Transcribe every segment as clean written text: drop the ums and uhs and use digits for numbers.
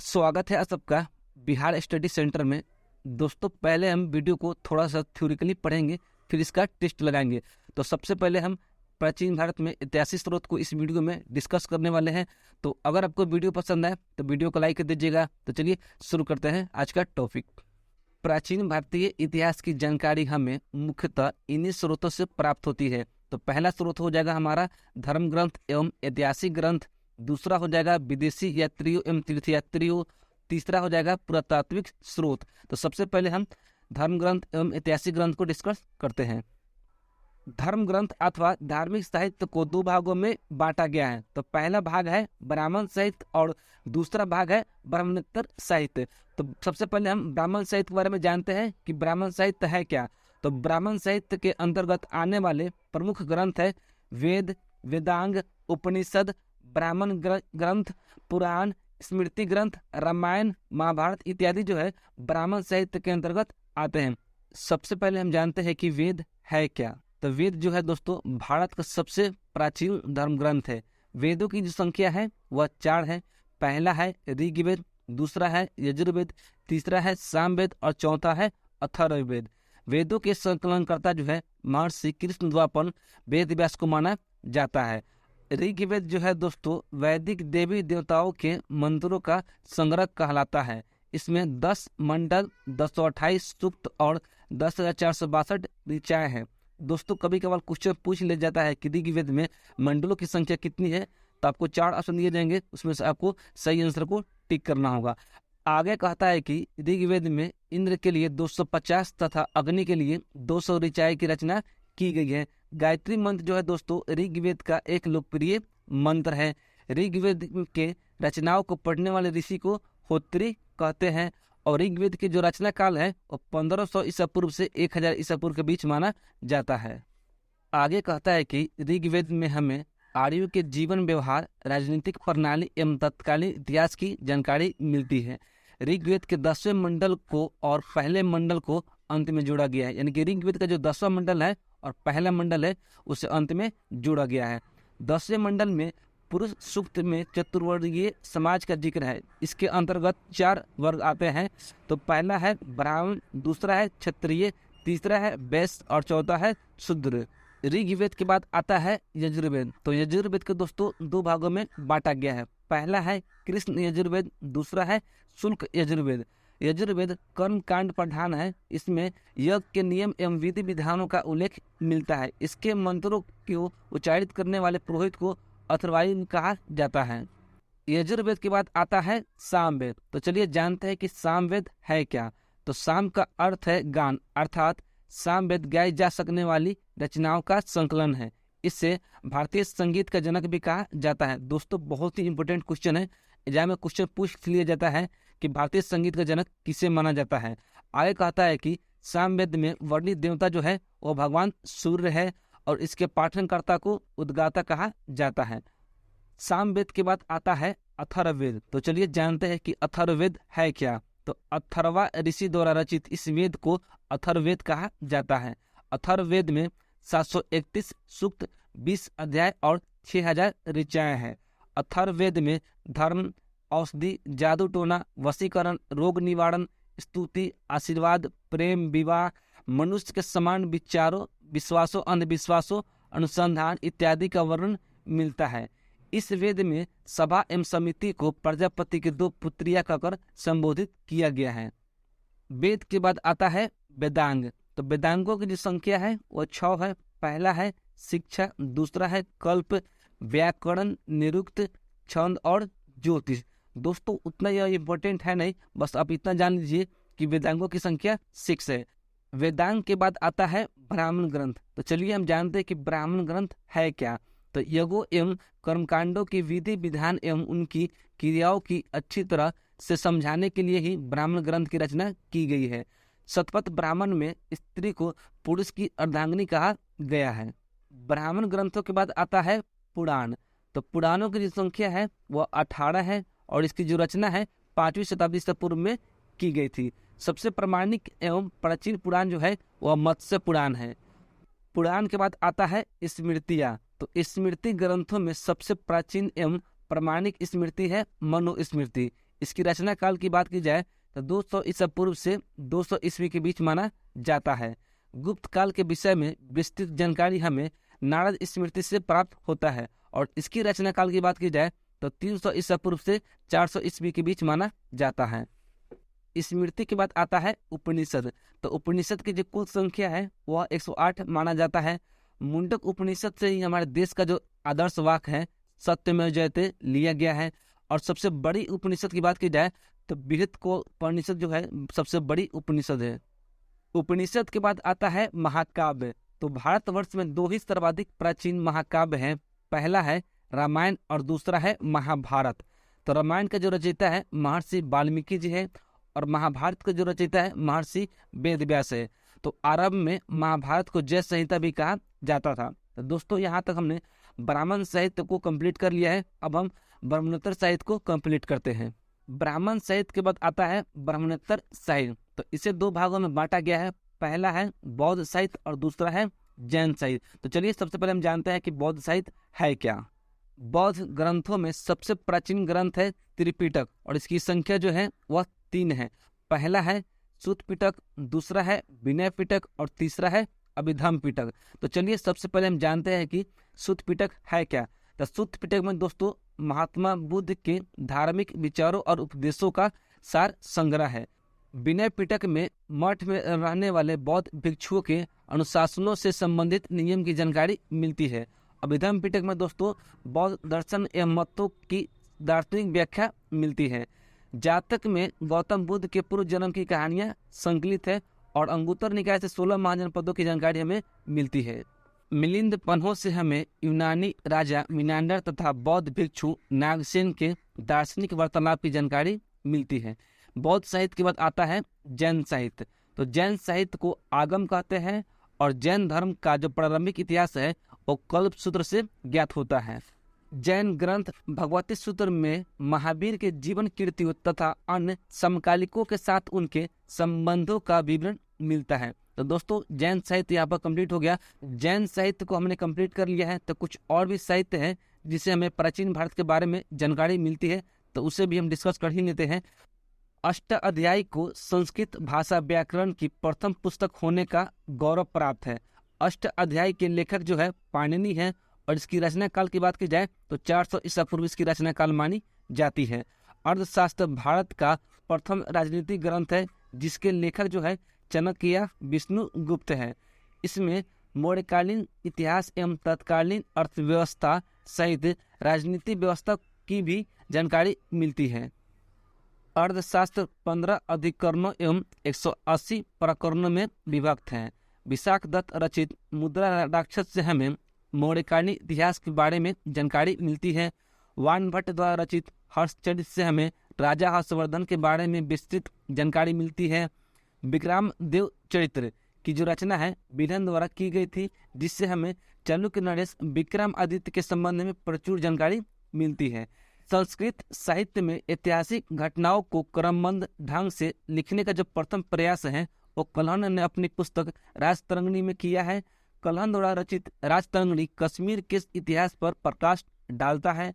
स्वागत है आप सबका बिहार स्टडी सेंटर में। दोस्तों, पहले हम वीडियो को थोड़ा सा थ्योरिकली पढ़ेंगे, फिर इसका टेस्ट लगाएंगे। तो सबसे पहले हम प्राचीन भारत में ऐतिहासिक स्रोत को इस वीडियो में डिस्कस करने वाले हैं। तो अगर आपको वीडियो पसंद आए तो वीडियो को लाइक कर दीजिएगा। तो चलिए शुरू करते हैं आज का टॉपिक। प्राचीन भारतीय इतिहास की जानकारी हमें मुख्यतः इन्हीं स्रोतों से प्राप्त होती है। तो पहला स्रोत हो जाएगा हमारा धर्म ग्रंथ एवं ऐतिहासिक ग्रंथ, दूसरा हो जाएगा विदेशी यात्रियों एवं तीर्थयात्रियों, तीसरा हो जाएगा पुरातात्विक स्रोत। तो सबसे पहले हम धर्म ग्रंथ एवं ऐतिहासिक ग्रंथ को डिस्कस करते हैं। धर्म ग्रंथ अथवा धार्मिक साहित्य को दो भागों में बांटा गया है। तो पहला भाग है ब्राह्मण साहित्य और दूसरा भाग है ब्रह्मोत्तर साहित्य। तो सबसे पहले हम ब्राह्मण साहित्य के बारे में जानते हैं कि ब्राह्मण साहित्य है क्या। तो ब्राह्मण साहित्य के अंतर्गत आने वाले प्रमुख ग्रंथ है वेद, वेदांग, उपनिषद, ब्राह्मण ग्रंथ, पुराण, स्मृति ग्रंथ, रामायण, महाभारत इत्यादि जो है ब्राह्मण साहित्य के अंतर्गत आते हैं। सबसे पहले हम जानते हैं कि वेद है क्या। तो वेद जो है दोस्तों भारत का सबसे प्राचीन धर्म ग्रंथ है। वेदों की जो संख्या है वह 4 है। पहला है ऋग्वेद, दूसरा है यजुर्वेद, तीसरा है सामवेद और चौथा है अथर्ववेद। वेदों के संकलनकर्ता जो है महर्षि कृष्ण द्वापर वेद व्यास को माना जाता है। ऋग्वेद जो है दोस्तों वैदिक देवी देवताओं के मंत्रों का संग्रह कहलाता है। इसमें 10 मंडल, 228 सूक्त और 10,462 ऋचाएं हैं। दोस्तों, कभी कभार क्वेश्चन पूछ ले जाता है कि ऋग्वेद में मंडलों की संख्या कितनी है। तो आपको 4 ऑप्शन दिए जाएंगे, उसमें से आपको सही आंसर को टिक करना होगा। आगे कहता है कि ऋग्वेद में इंद्र के लिए 250 तथा अग्नि के लिए 200 ऋचाएं की रचना की गई है। गायत्री मंत्र जो है दोस्तों ऋग्वेद का एक लोकप्रिय मंत्र है। ऋग्वेद के रचनाओं को पढ़ने वाले ऋषि को होत्री कहते हैं और ऋग्वेद के जो रचना काल है वो 1500 ईसा पूर्व से 1000 ईसा पूर्व के बीच माना जाता है। आगे कहता है कि ऋग्वेद में हमें आर्यों के जीवन व्यवहार, राजनीतिक प्रणाली एवं तत्कालीन इतिहास की जानकारी मिलती है। ऋग्वेद के 10वें मंडल को और पहले मंडल को अंत में जोड़ा गया है। यानी कि ऋग्वेद का जो 10वां मंडल है और पहला मंडल है उसे अंत में जोड़ा गया है। 10वें मंडल में पुरुष सूक्त में चतुर्वर्गीय समाज का जिक्र है। इसके अंतर्गत 4 वर्ग आते हैं। तो पहला है ब्राह्मण, दूसरा है क्षत्रिय, तीसरा है वैश्य और चौथा है शूद्र। ऋग्वेद के बाद आता है यजुर्वेद। तो यजुर्वेद को दोस्तों 2 भागों में बांटा गया है। पहला है कृष्ण यजुर्वेद, दूसरा है शुल्क यजुर्वेद। यजुर्वेद कर्म कांड प्रधान है। इसमें यज्ञ के नियम एवं विधि विधानों का उल्लेख मिलता है। इसके मंत्रों को उच्चारित करने वाले पुरोहित को अथर्वायन कहा जाता है। यजुर्वेद के बाद आता है सामवेद। तो चलिए जानते हैं कि सामवेद है क्या। तो साम का अर्थ है गान, अर्थात सामवेद गाई जा सकने वाली रचनाओं का संकलन है। इससे भारतीय संगीत का जनक भी कहा जाता है। दोस्तों, बहुत ही इंपॉर्टेंट क्वेश्चन है। एग्जाम में क्वेश्चन पूछ लिया जाता है कि भारतीय संगीत का जनक किसे माना जाता है। आगे कहता है कि सामवेद में वर्णित देवता जो है वो भगवान सूर्य है और इसके पाठनकर्ता को उद्गाता कहा जाता है। सामवेद के बाद आता है अथर्ववेद। तो चलिए जानते हैं कि अथर्ववेद है क्या। तो अथर्वा ऋषि द्वारा रचित इस वेद को अथर्ववेद कहा जाता है। अथर्ववेद में 731 सूक्त, 20 अध्याय और 6000 ऋचाएं हैं। अथर्ववेद में धर्म, औषधि, जादू टोना, वशीकरण, रोग निवारण, स्तुति, आशीर्वाद, प्रेम, विवाह, मनुष्य के समान विचारों, विश्वासों, अंधविश्वासों, अनुसंधान इत्यादि का वर्णन मिलता है। इस वेद में सभा एवं समिति को प्रजापति की 2 पुत्रियां कहकर संबोधित किया गया है। वेद के बाद आता है वेदांग। तो वेदांगों की जो संख्या है वह 6 है। पहला है शिक्षा, दूसरा है कल्प, व्याकरण, निरुक्त, छंद और ज्योतिष। दोस्तों, उतना यह इम्पोर्टेंट है नहीं, बस आप इतना जान लीजिए कि वेदांगों की संख्या 6 है। वेदांग के बाद आता है ब्राह्मण ग्रंथ। तो चलिए हम जानते हैं कि ब्राह्मण ग्रंथ है क्या। तो यज्ञों एवं कर्मकांडों की विधि विधान एवं उनकी क्रियाओं की अच्छी तरह से समझाने के लिए ही ब्राह्मण ग्रंथ की रचना की गई है। शतपथ ब्राह्मण में स्त्री को पुरुष की अर्धांगिनी कहा गया है। ब्राह्मण ग्रंथों के बाद आता है पुराण। तो पुराणों की जो संख्या है वह 18 है और इसकी जो रचना है 5वीं शताब्दी से पूर्व में की गई थी। सबसे प्रामाणिक एवं प्राचीन पुराण जो है वह मत्स्य पुराण है। पुराण के बाद आता है स्मृतियाँ। तो स्मृति ग्रंथों में सबसे प्राचीन एवं प्रामाणिक स्मृति है मनुस्मृति। इसकी रचना काल की बात की जाए तो 200 ईसा पूर्व से 200 ईस्वी के बीच माना जाता है। गुप्त काल के विषय में विस्तृत जानकारी हमें नारद स्मृति से प्राप्त होता है और इसकी रचना काल की बात की जाए तो 300 ईसा पूर्व से 400 ईस्वी के बीच माना जाता है। स्मृति के बाद आता है उपनिषद। तो उपनिषद की जो कुल संख्या है वह 108 माना जाता है। मुंडक उपनिषद से ही हमारे देश का जो आदर्श वाक्य है सत्यमेव जयते लिया गया है। और सबसे बड़ी उपनिषद की बात की जाए तो बृहत्कोपनिषद जो है सबसे बड़ी उपनिषद है। उपनिषद के बाद आता है महाकाव्य। तो भारतवर्ष में 2 ही सर्वाधिक प्राचीन महाकाव्य हैं, पहला है रामायण और दूसरा है महाभारत। तो रामायण का जो रचयिता है महर्षि वाल्मीकि जी है और महाभारत का जो रचयिता है महर्षि वेदव्यास है। तो आरंभ में महाभारत को जय संहिता भी कहा जाता था। तो दोस्तों यहाँ तक हमने ब्राह्मण साहित्य को कंप्लीट कर लिया है। अब हम ब्रह्मणोत्तर साहित्य को कंप्लीट करते हैं। ब्राह्मण साहित्य के बाद आता है ब्रह्मणोत्तर साहित्य। तो इसे 2 भागों में बांटा गया है, पहला है बौद्ध साहित्य और दूसरा है जैन साहित्य। तो चलिए सबसे पहले हम जानते हैं कि बौद्ध साहित्य है क्या। बौद्ध ग्रंथों में सबसे प्राचीन ग्रंथ है त्रिपिटक और इसकी संख्या जो है वह 3 है। पहला है सूत पिटक, दूसरा है विनय पिटक और तीसरा है अभिधम्म पिटक। तो चलिए सबसे पहले हम जानते हैं कि सूत पिटक है क्या। तो सूत पिटक में दोस्तों महात्मा बुद्ध के धार्मिक विचारों और उपदेशों का सार संग्रह है। विनय पिटक में मठ में रहने वाले बौद्ध भिक्षुओं के अनुशासनों से संबंधित नियम की जानकारी मिलती है। अभिधम्म पिटक में दोस्तों बौद्ध दर्शन एवं मतों की दार्शनिक व्याख्या मिलती है। जातक में गौतम बुद्ध के पूर्व जन्म की कहानियां संकलित है और अंगुत्तर निकाय से 16 महाजनपदों की जानकारी हमें मिलती है। मिलिंद पन्हों से हमें यूनानी राजा मिनांडर तथा बौद्ध भिक्षु नागसेन के दार्शनिक वार्तालाप की जानकारी मिलती है। बौद्ध साहित्य के बाद आता है जैन साहित्य। तो जैन साहित्य को आगम कहते हैं और जैन धर्म का जो प्रारंभिक इतिहास है वो कल्प सूत्र से ज्ञात होता है। जैन ग्रंथ भगवती सूत्र में महावीर के जीवन कीर्तियों तथा अन्य समकालिकों के साथ उनके संबंधों का विवरण मिलता है। तो दोस्तों जैन साहित्य यहाँ पर कंप्लीट हो गया। जैन साहित्य को हमने कंप्लीट कर लिया है। तो कुछ और भी साहित्य है जिसे हमें प्राचीन भारत के बारे में जानकारी मिलती है, तो उसे भी हम डिस्कस कर ही लेते हैं। अष्टाध्यायी को संस्कृत भाषा व्याकरण की प्रथम पुस्तक होने का गौरव प्राप्त है। अष्टाध्यायी के लेखक जो है पाणिनि है और इसकी रचना काल की बात की जाए तो 400 ईसा पूर्व इसकी रचना काल मानी जाती है। अर्थशास्त्र भारत का प्रथम राजनीतिक ग्रंथ है जिसके लेखक जो है चाणक्य विष्णुगुप्त है। इसमें मौर्यकालीन इतिहास एवं तत्कालीन अर्थव्यवस्था सहित राजनीतिक व्यवस्था की भी जानकारी मिलती है। अर्थशास्त्र 15 अधिकरणों एवं 180 प्रकरणों में विभक्त है। विशाख दत्त रचित मुद्रा राक्षस से हमें मौर्यकालीन इतिहास के बारे में जानकारी मिलती है। वान भट्ट द्वारा रचित हर्षचरित से हमें राजा हर्षवर्धन के बारे में विस्तृत जानकारी मिलती है। विक्रम देव चरित्र की जो रचना है बिरहन द्वारा की गई थी, जिससे हमें चालुक्य नरेश विक्रमादित्य के संबंध में प्रचुर जानकारी मिलती है। संस्कृत साहित्य में ऐतिहासिक घटनाओं को क्रमबद्ध ढंग से लिखने का जो प्रथम प्रयास है वो कल्हण ने अपनी पुस्तक राजतरंगिणी में किया है। कल्हण द्वारा रचित राजतरंगिणी कश्मीर के इतिहास पर प्रकाश डालता है।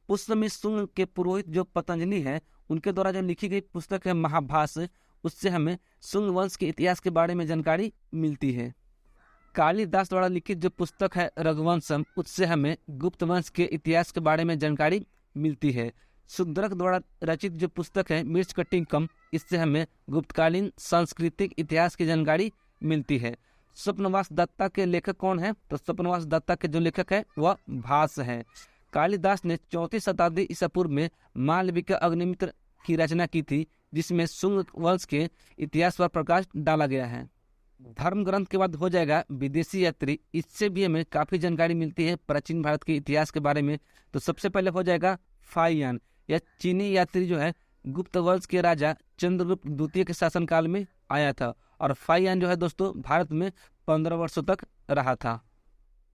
पुष्यमी शुंग के पुरोहित जो पतंजलि है उनके द्वारा जो लिखी गई पुस्तक है महाभाष्य, उससे हमें शुंग वंश के इतिहास के बारे में जानकारी मिलती है। कालिदास द्वारा लिखित जो पुस्तक है रघुवंशम, उससे हमें गुप्त वंश के इतिहास के बारे में जानकारी मिलती है। सुद्रक द्वारा रचित जो पुस्तक है मृच्छकटिकम, इससे हमें गुप्तकालीन सांस्कृतिक इतिहास की जानकारी मिलती है। स्वप्नवास दत्ता के लेखक कौन है? तो स्वप्नवास दत्ता के जो लेखक है वह भास है। कालिदास ने 4वीं शताब्दी ईसा पूर्व में मालविका अग्निमित्र की रचना की थी, जिसमें शुंग वंश के इतिहास पर प्रकाश डाला गया है। धर्म ग्रंथ के बाद हो जाएगा विदेशी यात्री। इससे भी हमें काफी जानकारी मिलती है प्राचीन भारत के इतिहास के बारे में। तो सबसे पहले हो जाएगा फाहियान। यह चीनी यात्री जो है गुप्त वंश के राजा चंद्रगुप्त द्वितीय के शासनकाल में आया था और फाहियान जो है दोस्तों भारत में 15 वर्षों तक रहा था।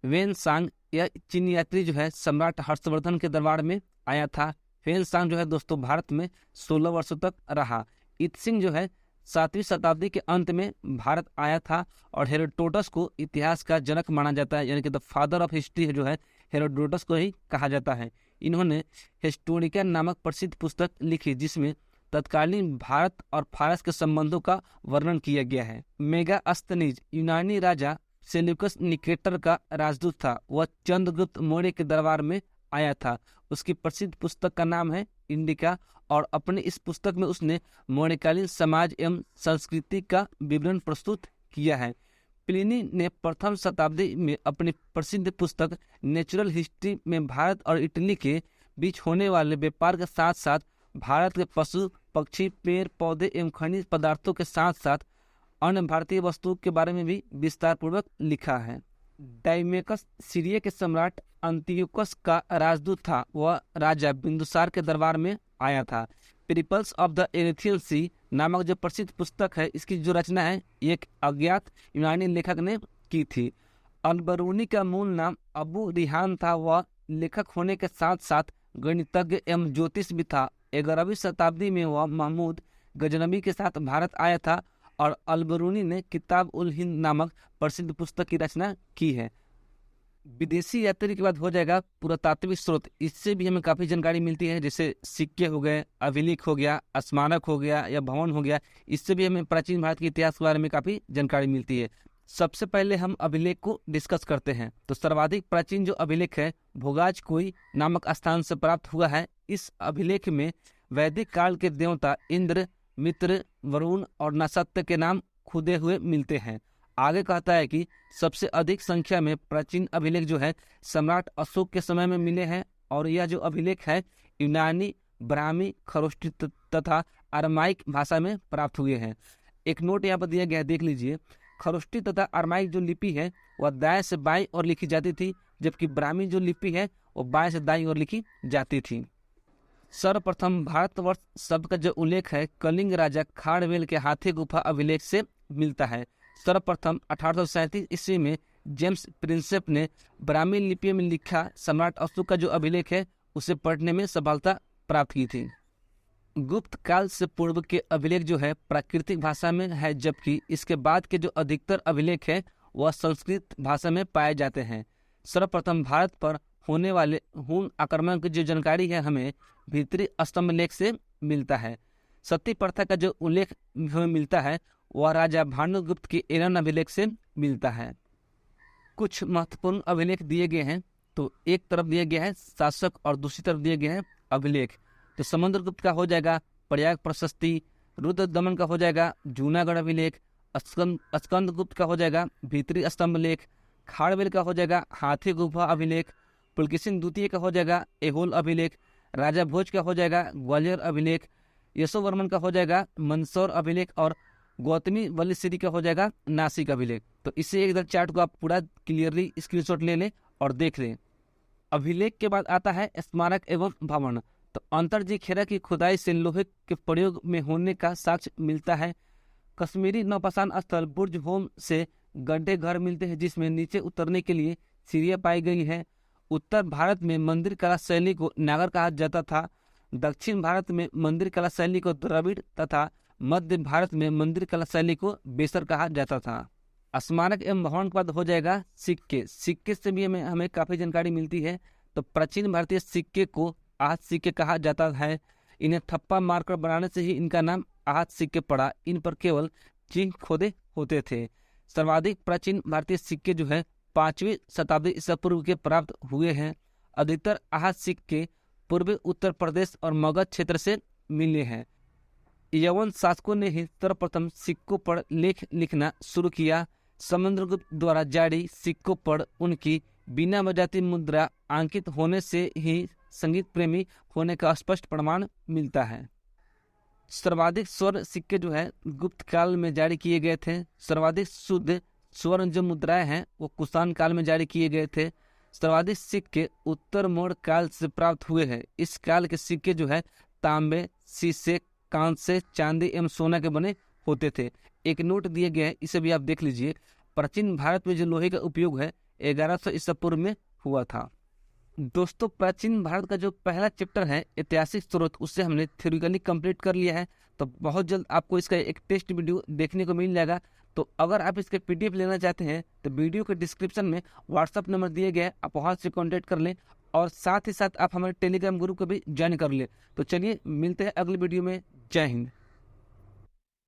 वेन सांग यह चीनी यात्री जो है सम्राट हर्षवर्धन के दरबार में आया था। वेन सांग जो है दोस्तों भारत में 16 वर्षों तक रहा। इत्सिंग जो है 7वीं शताब्दी के अंत में भारत आया था और हेरोडोटस को इतिहास का जनक माना जाता है, यानी कि द फादर ऑफ हिस्ट्री जो है हेरोडोटस को ही कहा जाता है। इन्होंने हिस्टोरिका नामक प्रसिद्ध पुस्तक लिखी जिसमें तत्कालीन भारत और फारस के संबंधों का वर्णन किया गया है। मेगास्थनीज यूनानी राजा सेल्यूकस निकेटर का राजदूत था। वह चंद्रगुप्त मौर्य के दरबार में आया था। उसकी प्रसिद्ध पुस्तक का नाम है इंडिका और अपनी इस पुस्तक में उसने मौर्यकालीन समाज एवं संस्कृति का विवरण प्रस्तुत किया है। प्लिनी ने प्रथम शताब्दी में अपनी प्रसिद्ध पुस्तक नेचुरल हिस्ट्री में भारत और इटली के बीच होने वाले व्यापार के साथ साथ भारत के पशु पक्षी पेड़ पौधे एवं खनिज पदार्थों के साथ साथ अन्य भारतीय वस्तुओं के बारे में भी विस्तार पूर्वक लिखा है। डाइमेकस सीरिया के सम्राट अंतियोकस का राजदूत था। वह राजा बिंदुसार के दरबार में आया था। पीपल्स ऑफ द एरिथ्रियल सी नामक जो प्रसिद्ध पुस्तक है, इसकी जो रचना है एक अज्ञात यूनानी लेखक ने की थी। अलबरूनी का मूल नाम अबू रिहान था। वह लेखक होने के साथ साथ गणितज्ञ एवं ज्योतिष भी था। 11वीं शताब्दी में वह महमूद गजनबी के साथ भारत आया था और अलबरूनी ने किताब उल हिंद नामक प्रसिद्ध पुस्तक की रचना की है। विदेशी यात्री के बाद हो जाएगा पुरातात्विक स्रोत। इससे भी हमें काफ़ी जानकारी मिलती है, जैसे सिक्के हो गए, अभिलेख हो गया, स्मारक हो गया या भवन हो गया। इससे भी हमें प्राचीन भारत के इतिहास के बारे में काफ़ी जानकारी मिलती है। सबसे पहले हम अभिलेख को डिस्कस करते हैं। तो सर्वाधिक प्राचीन जो अभिलेख है भोगाज कोई नामक स्थान से प्राप्त हुआ है। इस अभिलेख में वैदिक काल के देवता इंद्र, मित्र, वरुण और नक्षत्र के नाम खुदे हुए मिलते हैं। आगे कहता है कि सबसे अधिक संख्या में प्राचीन अभिलेख जो है सम्राट अशोक के समय में मिले हैं और यह जो अभिलेख है यूनानी, ब्राह्मी, खरोष्टी तथा अरमाइक भाषा में प्राप्त हुए हैं। एक नोट यहाँ पर दिया गया है, देख लीजिए। खरोष्टी तथा अरमाइक जो लिपि है वह दाएं से बाईं ओर लिखी जाती थी, जबकि ब्राह्मी जो लिपि है वो बाएं से दाईं ओर लिखी जाती थी। सर्वप्रथम भारतवर्ष शब्द का जो उल्लेख है कलिंग राजा खारवेल के हाथी गुफा अभिलेख से मिलता है। सर्वप्रथम 1837 ईस्वी में जेम्स प्रिंसेप ने ब्राह्मी लिपि में लिखा सम्राट अशोक का जो अभिलेख है उसे पढ़ने में सफलता प्राप्त की थी। गुप्त काल से पूर्व के अभिलेख जो है प्राकृतिक भाषा में है, जबकि इसके बाद के जो अधिकतर अभिलेख है वह संस्कृत भाषा में पाए जाते हैं। सर्वप्रथम भारत पर होने वाले हूण आक्रमण की जो जानकारी है हमें भीतरी स्तंभ लेख से मिलता है। सती प्रथा का जो उल्लेख हमें मिलता है वह राजा भानुगुप्त के एरन अभिलेख से मिलता है। कुछ महत्वपूर्ण अभिलेख दिए गए हैं। तो एक तरफ दिया गया है शासक और दूसरी तरफ दिए गए हैं अभिलेख। तो समुद्रगुप्त का हो जाएगा प्रयाग प्रशस्ति, रुद्र दमन का हो जाएगा जूनागढ़ अभिलेख, स्कंदगुप्त का हो जाएगा भीतरी स्तंभ लेख, खारवेल का हो जाएगा हाथी गुफा अभिलेख, पुलकेशिन द्वितीय का हो जाएगा एहोल अभिलेख, राजा भोज का हो जाएगा ग्वालियर अभिलेख, यशोवर्मन का हो जाएगा मंदसौर अभिलेख और गौतमी वल्लीश्री का हो जाएगा नासिक अभिलेख। तो इससे एक चार्ट को आप पूरा क्लियरली स्क्रीनशॉट ले लें और देख लें। अभिलेख के बाद आता है स्मारक एवं भवन। तो अंतरजी खेरा की खुदाई से लोहे के प्रयोग में होने का साक्ष्य मिलता है। कश्मीरी नौपाषाण स्थल बुर्ज होम से गड्ढे घर मिलते हैं जिसमें नीचे उतरने के लिए सीढ़ियां पाई गई हैं। उत्तर भारत में मंदिर कला शैली को नागर कहा जाता था। दक्षिण भारत में मंदिर कला शैली को द्रविड़ तथा मध्य भारत में मंदिर कला शैली को बेसर कहा जाता था। स्मारक एवं भवन के बाद हो जाएगा सिक्के। सिक्के से भी हमें काफ़ी जानकारी मिलती है। तो प्राचीन भारतीय सिक्के को आहत सिक्के कहा जाता है। इन्हें ठप्पा मारकर बनाने से ही इनका नाम आहत सिक्के पड़ा। इन पर केवल चिन्ह खोदे होते थे। सर्वाधिक प्राचीन भारतीय सिक्के जो है 5वीं शताब्दी ईसा पूर्व के प्राप्त हुए हैं। अधिकतर आहत सिक्के पूर्वी उत्तर प्रदेश और मगध क्षेत्र से मिले हैं। यवन शासकों ने ही सर्वप्रथम सिक्कों पर लेख लिखना शुरू किया। समुद्रगुप्त द्वारा जारी सिक्कों पर उनकी बिना मजाती मुद्रा अंकित होने से ही संगीत प्रेमी होने का स्पष्ट प्रमाण मिलता है। सर्वाधिक स्वर्ण सिक्के जो है गुप्त काल में जारी किए गए थे। सर्वाधिक शुद्ध स्वर्ण जो मुद्राएं हैं वो कुषाण काल में जारी किए गए थे। सर्वाधिक सिक्के उत्तर मौर्य काल से प्राप्त हुए हैं। इस काल के सिक्के जो है तांबे, शीशे, कांसे, चांदी एवं सोना के बने होते थे। एक नोट दिए गए हैं, इसे भी आप देख लीजिए। प्राचीन भारत में जो लोहे का उपयोग है 1100 ईसा पूर्व में हुआ था। दोस्तों, प्राचीन भारत का जो पहला चैप्टर है ऐतिहासिक स्रोत, उससे हमने थ्योरिटिकली कंप्लीट कर लिया है। तो बहुत जल्द आपको इसका एक टेस्ट वीडियो देखने को मिल जाएगा। तो अगर आप इसके PDF लेना चाहते हैं तो वीडियो के डिस्क्रिप्शन में व्हाट्सअप नंबर दिए गए, आप वहाँ से कॉन्टैक्ट कर लें और साथ ही साथ आप हमारे टेलीग्राम ग्रुप को भी ज्वाइन कर लें। तो चलिए मिलते हैं अगली वीडियो में। जय हिंद।